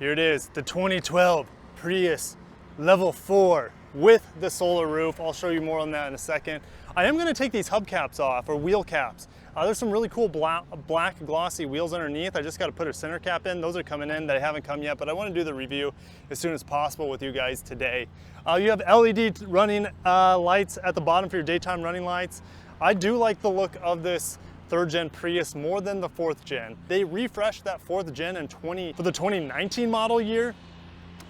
Here it is, the 2012 Prius Level 4 with the solar roof. I'll show you more on that in a second. I am going to take these hubcaps off, or wheel caps. There's some really cool black glossy wheels underneath. I just got to put a center cap in. Those are coming in. They haven't come yet, but I want to do the review as soon as possible with you guys today. You have LED running lights at the bottom for your daytime running lights. I do like the look of this third gen Prius more than the fourth gen. They refreshed that fourth gen for the 2019 model year,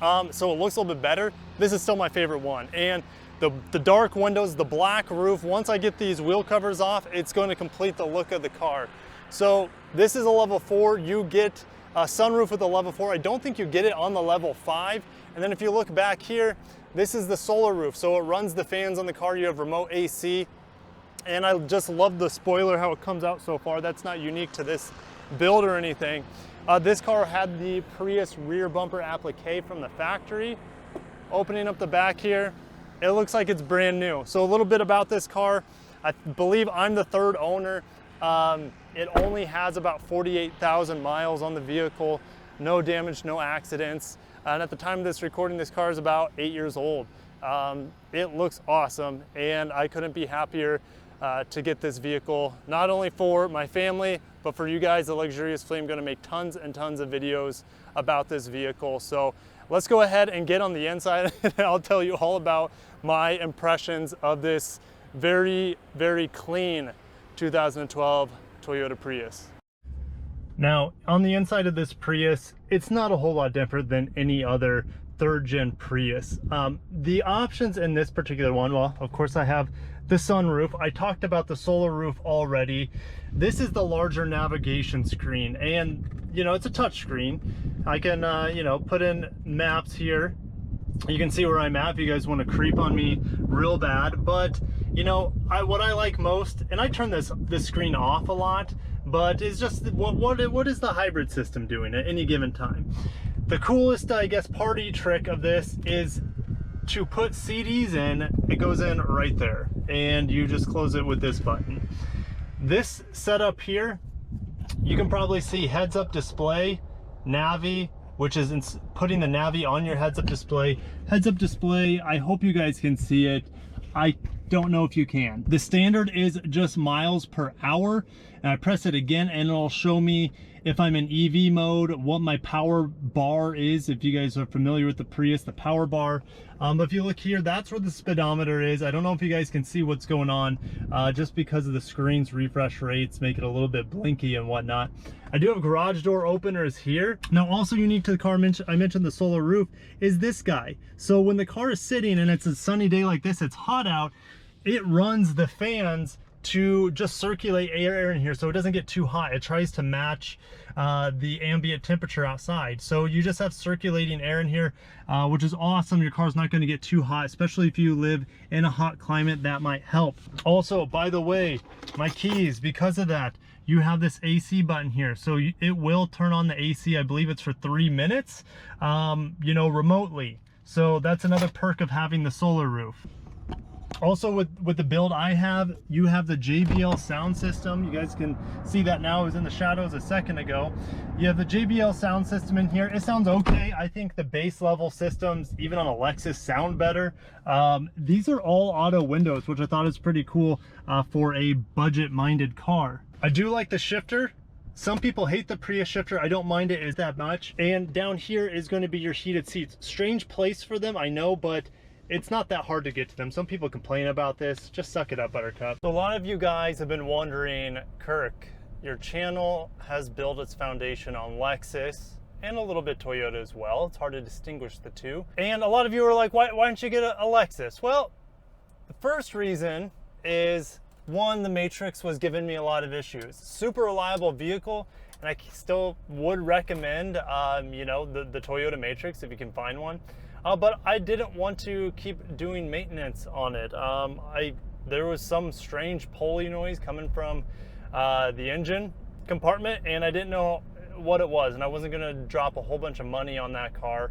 so it looks a little bit better. This is still my favorite one. And the dark windows, the black roof, once I get these wheel covers off, it's going to complete the look of the car. So this is a level 4. You get a sunroof with a level 4. I don't think you get it on the level 5. And then if you look back here, this is the solar roof. So it runs the fans on the car. You have remote AC. And I just love the spoiler, how it comes out so far. That's not unique to this build or anything. This car had the Prius rear bumper applique from the factory. Opening up the back here, it looks like it's brand new. So a little bit about this car. I believe I'm the third owner. It only has about 48,000 miles on the vehicle. No damage, no accidents. And at the time of this recording, this car is about 8 years old. It looks awesome, and I couldn't be happier to get this vehicle, not only for my family, but for you guys, the Luxurious Fleet. I'm gonna make tons and tons of videos about this vehicle. So let's go ahead and get on the inside and I'll tell you all about my impressions of this very, very clean 2012 Toyota Prius. Now, on the inside of this Prius, it's not a whole lot different than any other third gen Prius. The options in this particular one, well, of course I have the sunroof. I talked about the solar roof already. This is the larger navigation screen, and you know, it's a touch screen. I can you know, put in maps here. You can see where I'm at if you guys want to creep on me real bad. But you know, what I like most, and I turn this screen off a lot, but it's just what is the hybrid system doing at any given time. The coolest, I guess, party trick of this is to put CDs in. It goes in right there, and you just close it with this button. This setup here, you can probably see heads-up display, Navi, which is putting the Navi on your heads-up display. Heads-up display, I hope you guys can see it. I don't know if you can. The standard is just miles per hour, and I press it again and it'll show me if I'm in EV mode, what my power bar is. If you guys are familiar with the Prius, the power bar. But if you look here, that's where the speedometer is. I don't know if you guys can see what's going on, just because of the screen's refresh rates make it a little bit blinky and whatnot. I do have garage door openers here. Now, also unique to the car, I mentioned the solar roof, is this guy. So when the car is sitting and it's a sunny day like this, it's hot out, it runs the fans to just circulate air in here so it doesn't get too hot. It tries to match the ambient temperature outside. So you just have circulating air in here, which is awesome. Your car's not going to get too hot, especially if you live in a hot climate. That might help. Also, by the way, my keys, because of that, you have this AC button here. So it will turn on the AC. I believe it's for 3 minutes, you know, remotely. So that's another perk of having the solar roof. Also, with the build I have, you have the JBL sound system. You guys can see that now. It was in the shadows a second ago. You have the JBL sound system in here. It sounds okay. I think the base level systems, even on a Lexus, sound better. These are all auto windows, which I thought is pretty cool for a budget-minded car. I do like the shifter. Some people hate the Prius shifter. I don't mind it that much. And down here is going to be your heated seats. Strange place for them, I know, but it's not that hard to get to them. Some people complain about this. Just suck it up, Buttercup. So a lot of you guys have been wondering, Kirk, your channel has built its foundation on Lexus and a little bit Toyota as well. It's hard to distinguish the two. And a lot of you are like, why don't you get a Lexus? Well, the first reason is, one, the Matrix was giving me a lot of issues. Super reliable vehicle, and I still would recommend, you know, the Toyota Matrix if you can find one. But I didn't want to keep doing maintenance on it. There was some strange pulley noise coming from the engine compartment, and I didn't know what it was, and I wasn't gonna drop a whole bunch of money on that car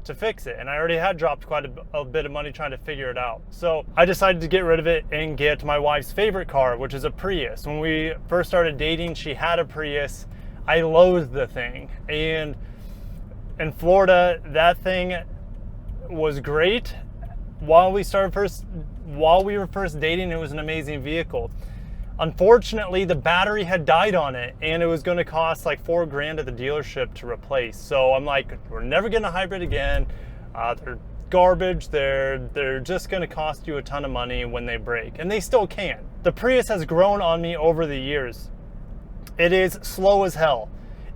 to fix it, and I already had dropped quite a bit of money trying to figure it out. So I decided to get rid of it and get my wife's favorite car, which is a Prius. When we first started dating, she had a Prius. I loathed the thing, and in Florida, that thing was great. While we were first dating, it was an amazing vehicle. Unfortunately, the battery had died on it, and it was going to cost like $4,000 at the dealership to replace. So I'm like, we're never getting a hybrid again. They're garbage. They're just going to cost you a ton of money when they break, and they still can. The Prius has grown on me over the years. It is slow as hell.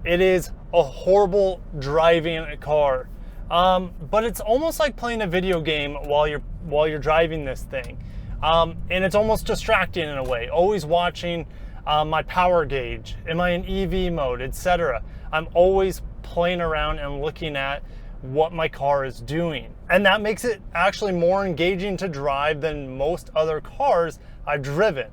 It is a horrible driving car. But it's almost like playing a video game while you're driving this thing. And it's almost distracting in a way. Always watching my power gauge. Am I in EV mode, etc. I'm always playing around and looking at what my car is doing. And that makes it actually more engaging to drive than most other cars I've driven.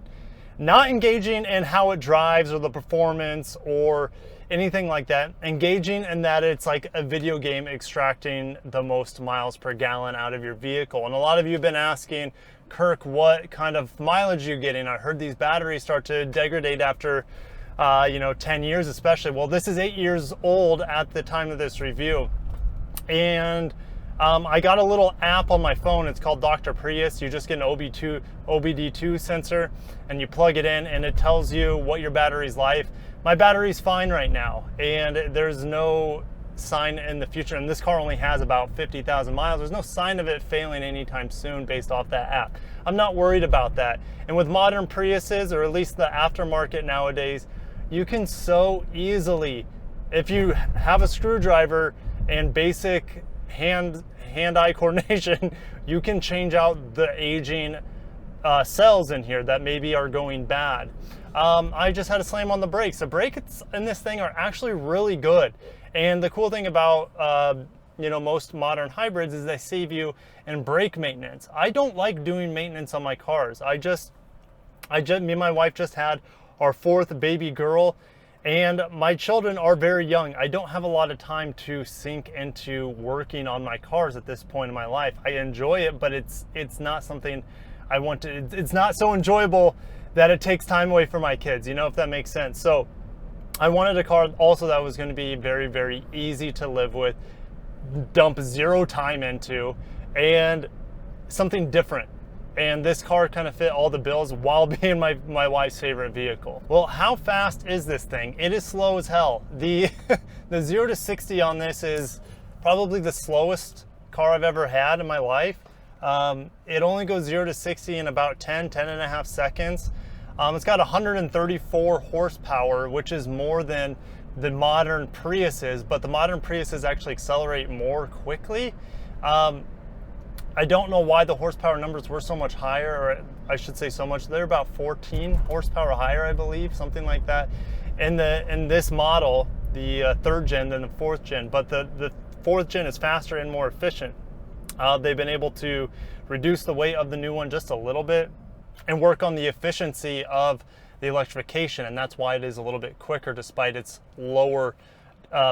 Not engaging in how it drives or the performance or anything like that. Engaging in that it's like a video game extracting the most miles per gallon out of your vehicle. And a lot of you have been asking, Kirk, what kind of mileage are you getting? I heard these batteries start to degrade after 10 years especially. Well, this is 8 years old at the time of this review. And I got a little app on my phone. It's called Dr. Prius. You just get an OBD2 sensor and you plug it in and it tells you what your battery's life. My battery's fine right now, and there's no sign in the future, and this car only has about 50,000 miles. There's no sign of it failing anytime soon based off that app. I'm not worried about that. And with modern Priuses, or at least the aftermarket nowadays, you can so easily, if you have a screwdriver and basic hand-eye coordination, you can change out the aging cells in here that maybe are going bad. I just had to slam on the brakes. The brakes in this thing are actually really good. And the cool thing about most modern hybrids is they save you in brake maintenance. I don't like doing maintenance on my cars. Me and my wife just had our 4th baby girl, and my children are very young. I don't have a lot of time to sink into working on my cars at this point in my life. I enjoy it, but it's not something I want to. It's not so enjoyable that it takes time away from my kids, if that makes sense. So I wanted a car also that was going to be very, very easy to live with, dump zero time into, and something different. And this car kind of fit all the bills while being my wife's favorite vehicle. Well, how fast is this thing? It is slow as hell. The 0 to 60 on this is probably the slowest car I've ever had in my life. It only goes 0 to 60 in about 10 and a half seconds. It's got 134 horsepower, which is more than the modern Priuses, but the modern Priuses actually accelerate more quickly. I don't know why the horsepower numbers were so much higher, or I should say so much. They're about 14 horsepower higher, I believe, something like that. In this model, the 3rd gen than the 4th gen, but the 4th gen is faster and more efficient. They've been able to reduce the weight of the new one just a little bit and work on the efficiency of the electrification, and that's why it is a little bit quicker despite its lower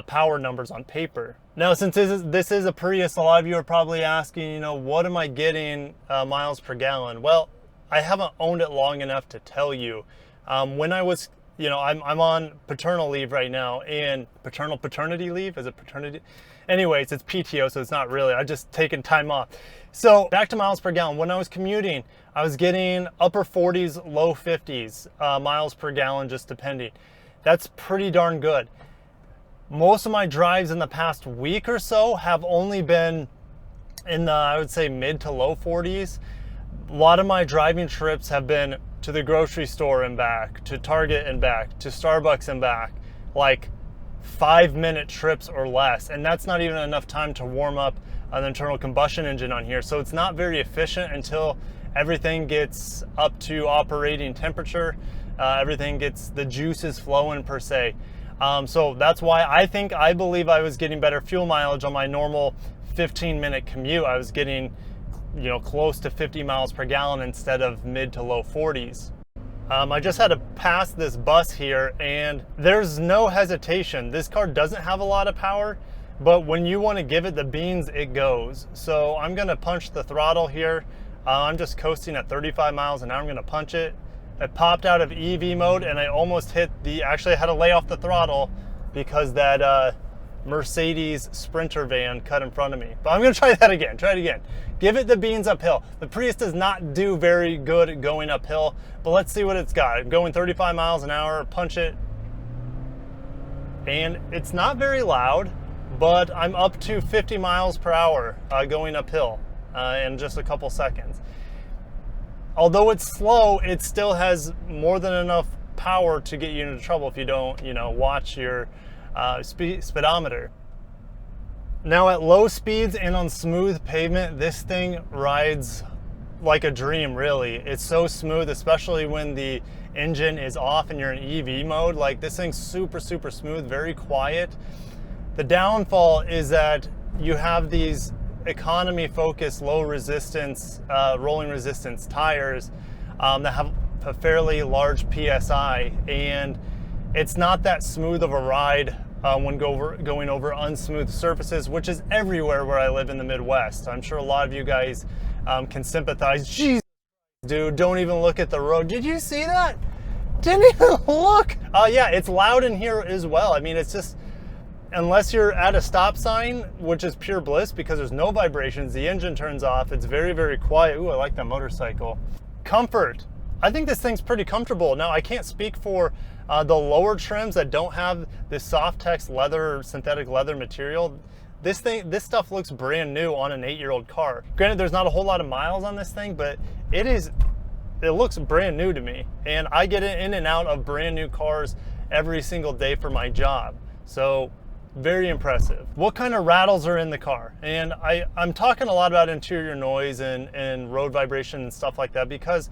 power numbers on paper. Now, since this is a Prius, a lot of you are probably asking, what am I getting miles per gallon? Well, I haven't owned it long enough to tell you. When I was, I'm on paternal leave right now, and paternity leave? Is it paternity? Anyways, it's PTO, so it's not really. I just taken time off. So back to miles per gallon. When I was commuting, I was getting upper 40s, low 50s miles per gallon, just depending. That's pretty darn good. Most of my drives in the past week or so have only been in the, I would say, mid to low 40s. A lot of my driving trips have been to the grocery store and back, to Target and back, to Starbucks and back, like 5-minute trips or less. And that's not even enough time to warm up an internal combustion engine on here. So it's not very efficient until everything gets up to operating temperature. Everything gets, the juices flowing per se. So that's why I believe I was getting better fuel mileage on my normal 15-minute commute. I was getting, close to 50 miles per gallon instead of mid to low 40s. I just had to pass this bus here, and there's no hesitation. This car doesn't have a lot of power, but when you want to give it the beans, it goes. So I'm going to punch the throttle here. I'm just coasting at 35 miles an hour. I'm going to punch it. I popped out of EV mode, and I almost hit actually I had to lay off the throttle because that Mercedes Sprinter van cut in front of me. But I'm gonna try that again, try it again. Give it the beans uphill. The Prius does not do very good at going uphill, but let's see what it's got. Going 35 miles an hour, punch it. And it's not very loud, but I'm up to 50 miles per hour going uphill in just a couple seconds. Although it's slow, it still has more than enough power to get you into trouble if you don't, watch your speedometer. Now at low speeds and on smooth pavement, this thing rides like a dream, really. It's so smooth, especially when the engine is off and you're in EV mode. Like, this thing's super, super smooth, very quiet. The downfall is that you have these economy focused, low resistance, rolling resistance tires that have a fairly large PSI, and it's not that smooth of a ride when going over unsmooth surfaces, which is everywhere where I live in the Midwest. I'm sure a lot of you guys can sympathize. Jeez, dude, don't even look at the road. Did you see that? Didn't even look. Yeah, it's loud in here as well. I mean, it's just, unless you're at a stop sign, which is pure bliss because there's no vibrations, the engine turns off, it's very, very quiet. Ooh, I like that motorcycle. Comfort. I think this thing's pretty comfortable. Now, I can't speak for the lower trims that don't have this Softex leather, synthetic leather material. This stuff looks brand new on an 8-year-old car. Granted, there's not a whole lot of miles on this thing, but it looks brand new to me. And I get in and out of brand new cars every single day for my job. So, very impressive. What kind of rattles are in the car? And I'm talking a lot about interior noise and road vibration and stuff like that because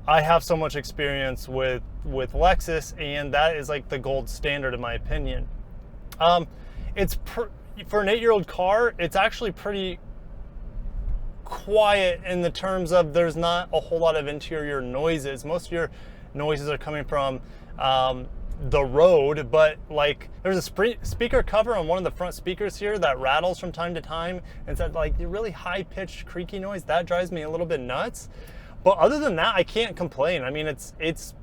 I have so much experience with Lexus, and that is like the gold standard in my opinion. For an 8-year-old car, it's actually pretty quiet in the terms of there's not a whole lot of interior noises. Most of your noises are coming from the road, but like there's a speaker cover on one of the front speakers here that rattles from time to time. It's that like really high-pitched creaky noise that drives me a little bit nuts. But other than that, I can't complain. I mean, it's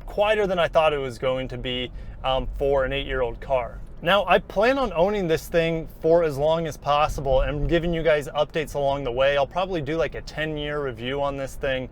quieter than I thought it was going to be for an 8-year-old car. Now, I plan on owning this thing for as long as possible and giving you guys updates along the way. I'll probably do like a 10-year review on this thing.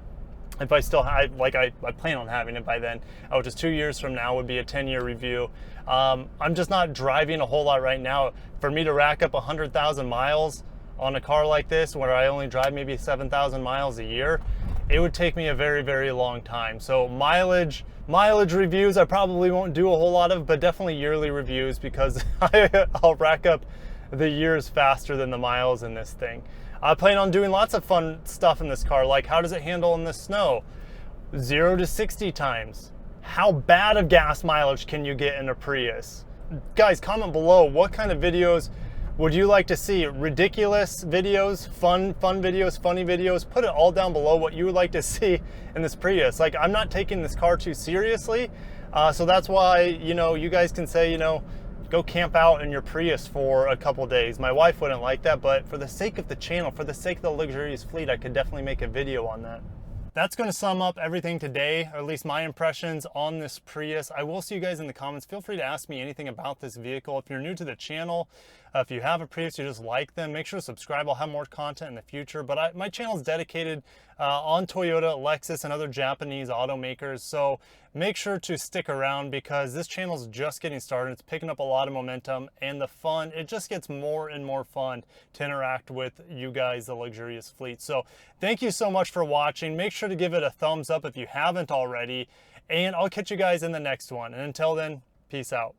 If I still have, I plan on having it by then, which is 2 years from now would be a 10-year review. I'm just not driving a whole lot right now. For me to rack up 100,000 miles on a car like this, where I only drive maybe 7,000 miles a year, it would take me a very, very long time. So mileage reviews I probably won't do a whole lot of, but definitely yearly reviews because I'll rack up the years faster than the miles in this thing. I plan on doing lots of fun stuff in this car, like how does it handle in the snow? 0 to 60 times. How bad of gas mileage can you get in a Prius? Guys, comment below what kind of videos would you like to see? Ridiculous videos, fun videos, funny videos? Put it all down below what you would like to see in this Prius. Like, I'm not taking this car too seriously, so that's why, you guys can say, go camp out in your Prius for a couple days. My wife wouldn't like that, but for the sake of the channel, for the sake of the luxurious fleet, I could definitely make a video on that. That's going to sum up everything today, or at least my impressions on this Prius. I will see you guys in the comments. Feel free to ask me anything about this vehicle. If you're new to the channel, if you have a Prius, you just like them, make sure to subscribe. I'll have more content in the future, but my channel is dedicated on Toyota, Lexus, and other Japanese automakers. So make sure to stick around because this channel is just getting started. It's picking up a lot of momentum, and the fun, it just gets more and more fun to interact with you guys, the luxurious fleet. So thank you so much for watching. Make sure to give it a thumbs up if you haven't already, and I'll catch you guys in the next one. And until then, peace out.